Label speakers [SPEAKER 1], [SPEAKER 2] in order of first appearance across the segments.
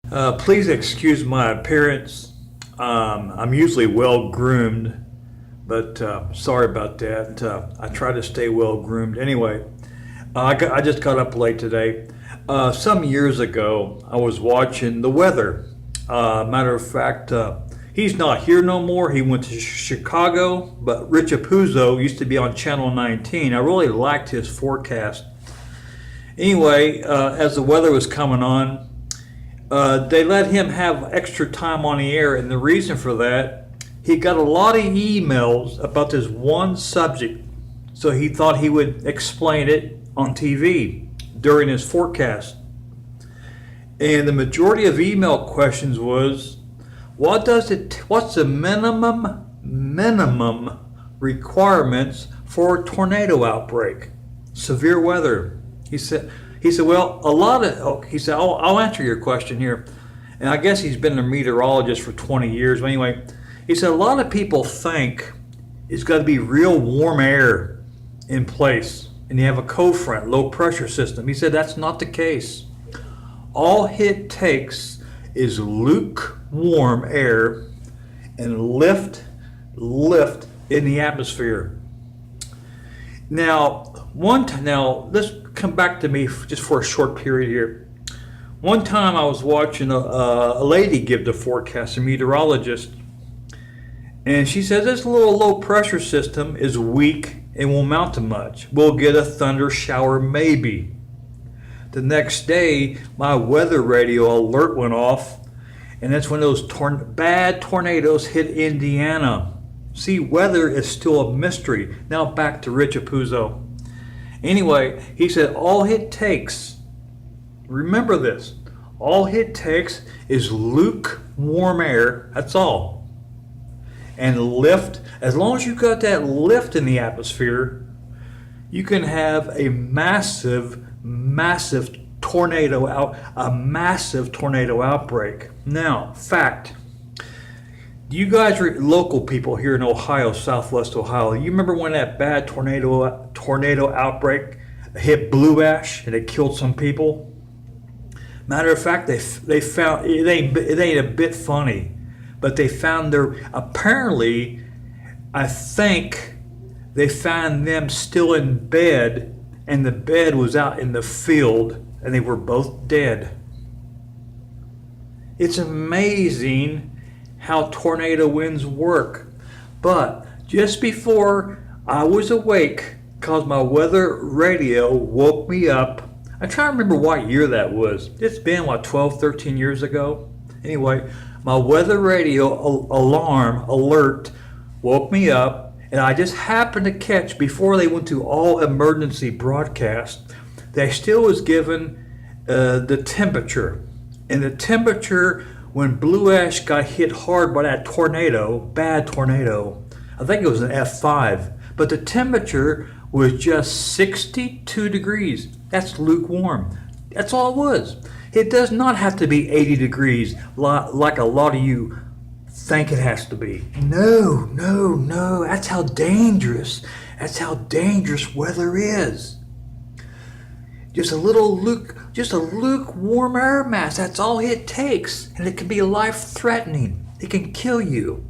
[SPEAKER 1] Please excuse my appearance. I'm usually well groomed, but sorry about that. I try to stay well groomed. Anyway, I just got up late today. Some years ago, I was watching the weather. Matter of fact, he's not here no more. He went to Chicago, but Rich Apuzzo used to be on Channel 19. I really liked his forecast. Anyway, as the weather was coming on, they let him have extra time on the air, and the reason for that, he got a lot of emails about this one subject, so he thought he would explain it on TV during his forecast. And the majority of email questions was, what's the minimum requirements for a tornado outbreak, severe weather? He said, well, I'll answer your question here. And I guess he's been a meteorologist for 20 years. But anyway, he said a lot of people think it's got to be real warm air in place. And you have a cold front, low pressure system. He said that's not the case. All it takes is lukewarm air and lift in the atmosphere. Now, let's come back to me just for a short period here. One time I was watching a lady give the forecast, a meteorologist, and she says this little low pressure system is weak and won't mount to much. We'll get a thunder shower maybe. The next day, my weather radio alert went off, and that's when those bad tornadoes hit Indiana. See, weather is still a mystery. Now back to Rich Apuzzo. Anyway, he said all it takes, remember this, all it takes is lukewarm air, that's all. And lift, as long as you've got that lift in the atmosphere, you can have a massive tornado outbreak. Now, fact, you guys are local people here in Ohio, Southwest Ohio. You remember when that bad tornado outbreak hit Blue Ash and it killed some people? Matter of fact, they found it ain't a bit funny, but they found apparently, I think they found them still in bed, and the bed was out in the field, and they were both dead. It's amazing how tornado winds work. But just before I was awake, because my weather radio woke me up, I try to remember what year that was. It's been, 12, 13 years ago? Anyway, my weather radio alert woke me up, and I just happened to catch, before they went to all emergency broadcast, they still was given the temperature. And the temperature when Blue Ash got hit hard by that bad tornado, I think it was an F5, but the temperature was just 62 degrees. That's lukewarm. That's all it was. It does not have to be 80 degrees like a lot of you think it has to be. No. That's how dangerous weather is. Just a lukewarm air mass. That's all it takes. And it can be life-threatening. It can kill you.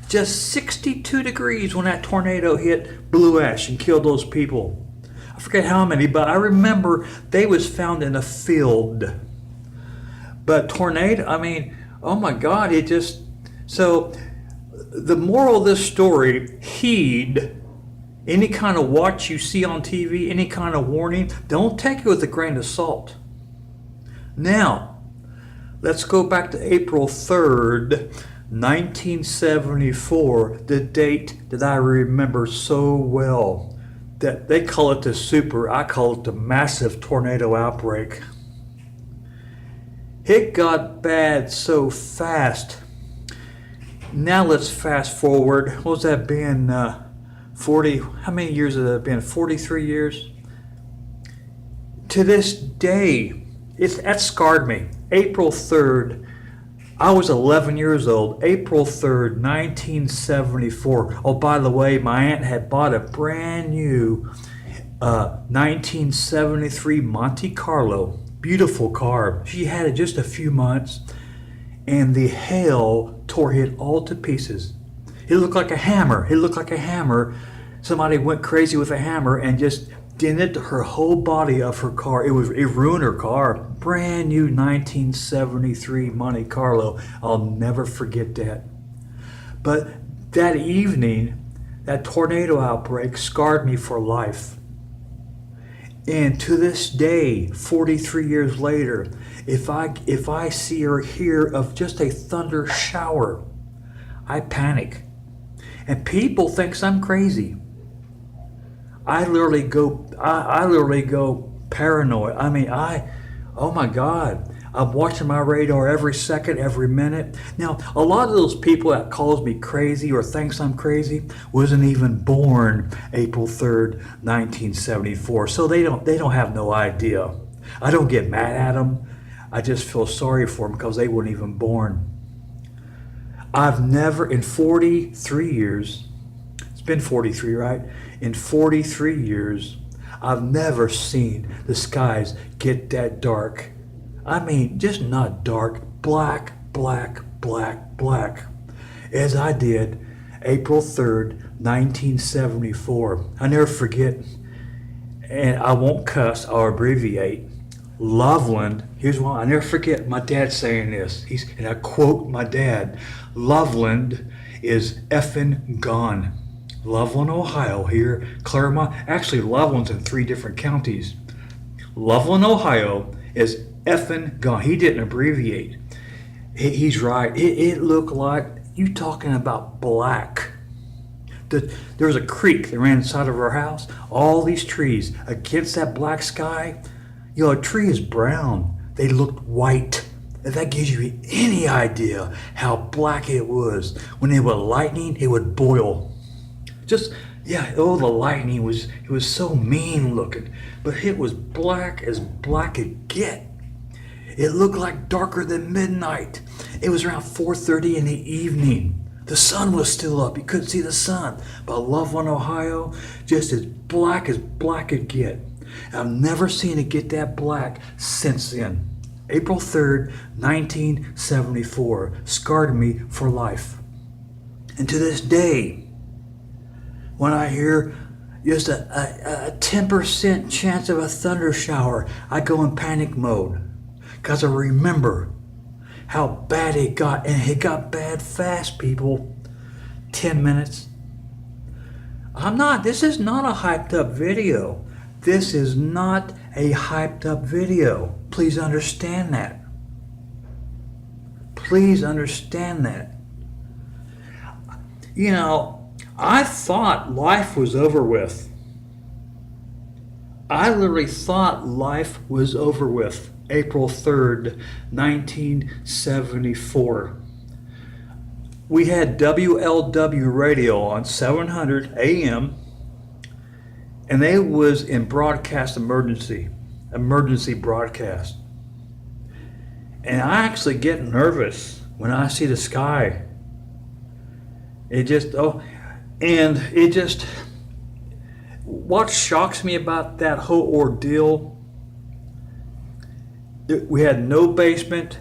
[SPEAKER 1] Just 62 degrees when that tornado hit Blue Ash and killed those people. I forget how many, but I remember they was found in a field. But tornado, oh my God, so the moral of this story, heed any kind of watch you see on TV, any kind of warning, don't take it with a grain of salt. Now, let's go back to April 3rd, 1974, the date that I remember so well. That they call it I call it the massive tornado outbreak. It got bad so fast. Now let's fast forward. What was that been? 40, how many years has that been? 43 years? To this day, that scarred me. April 3rd, I was 11 years old. April 3rd, 1974. Oh, by the way, my aunt had bought a brand new 1973 Monte Carlo. beautiful car. She had it just a few months, and the hail tore it all to pieces. It looked like a hammer. It looked like a hammer. Somebody went crazy with a hammer and just dented her whole body of her car. It ruined her car. Brand new 1973 Monte Carlo. I'll never forget that. But that evening, that tornado outbreak scarred me for life. And to this day, 43 years later, if I see or hear of just a thunder shower, I panic. And people think I'm crazy. I literally go paranoid. Oh my God. I'm watching my radar every second, every minute. Now, a lot of those people that calls me crazy or thinks I'm crazy wasn't even born April 3rd, 1974. So they don't have no idea. I don't get mad at them. I just feel sorry for them because they weren't even born. I've never, in 43 years, it's been 43, right? In 43 years, I've never seen the skies get that dark. I mean, just not dark, black, black, black, black, as I did April 3rd, 1974. I never forget, and I won't cuss, I'll abbreviate. Loveland, here's one, I never forget my dad saying this. And I quote my dad, Loveland is effing gone. Loveland, Ohio, here, Claremont, actually Loveland's in 3 different counties. Loveland, Ohio is effing gone. He didn't abbreviate. He's right. It looked like, you talking about black. There was a creek that ran inside of our house. All these trees against that black sky. You know, a tree is brown. They looked white. If that gives you any idea how black it was. When it was lightning, it would boil. Just, yeah, oh, the lightning it was so mean looking. But it was black as black could get. It looked like darker than midnight. It was around 4:30 in the evening. The sun was still up. You couldn't see the sun. But Loveland, Ohio, just as black could get. I've never seen it get that black since then. April 3rd, 1974, scarred me for life. And to this day, when I hear just a 10% chance of a thunder shower, I go in panic mode. Because I remember how bad it got. And it got bad fast, people. 10 minutes. This is not a hyped up video. This is not a hyped up video. Please understand that. Please understand that. You know, I thought life was over with. I literally thought life was over with. April 3rd, 1974. We had WLW radio on 700 AM, and they was in broadcast emergency broadcast. And I actually get nervous when I see the sky. What shocks me about that whole ordeal, we had no basement.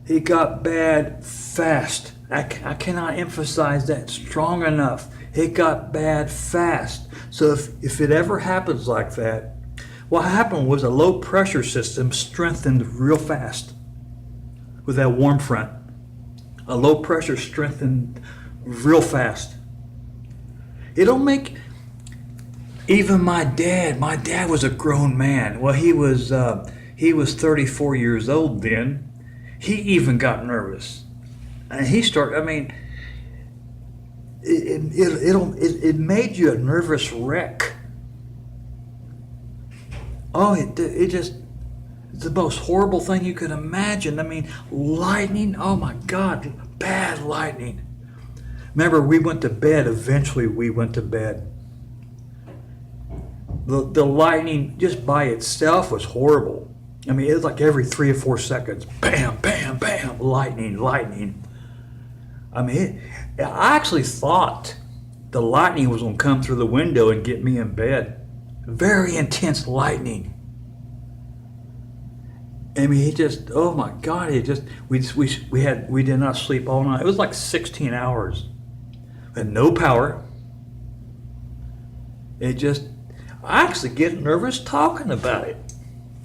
[SPEAKER 1] It got bad fast. I cannot emphasize that strong enough. It got bad fast. So if it ever happens like that, what happened was a low pressure system strengthened real fast with that warm front. A low pressure strengthened real fast. It'll make even my dad was a grown man. Well, he was 34 years old then. He even got nervous. And he started, it made you a nervous wreck. Oh, it's the most horrible thing you could imagine. Lightning, oh my God, bad lightning. Remember, we went to bed, eventually we went to bed. The lightning just by itself was horrible. It was like every 3 or 4 seconds, bam, bam, bam, lightning. I actually thought the lightning was going to come through the window and get me in bed. Very intense lightning. I mean, he just, oh my God, we did not sleep all night. It was like 16 hours. And no power. It just, I actually get nervous talking about it.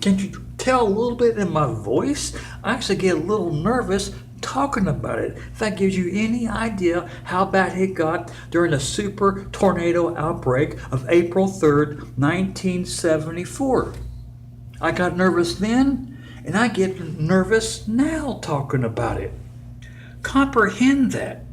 [SPEAKER 1] Can't you tell a little bit in my voice? I actually get a little nervous talking about it. If that gives you any idea how bad it got during the super tornado outbreak of April 3rd, 1974. I got nervous then, and I get nervous now talking about it. Comprehend that.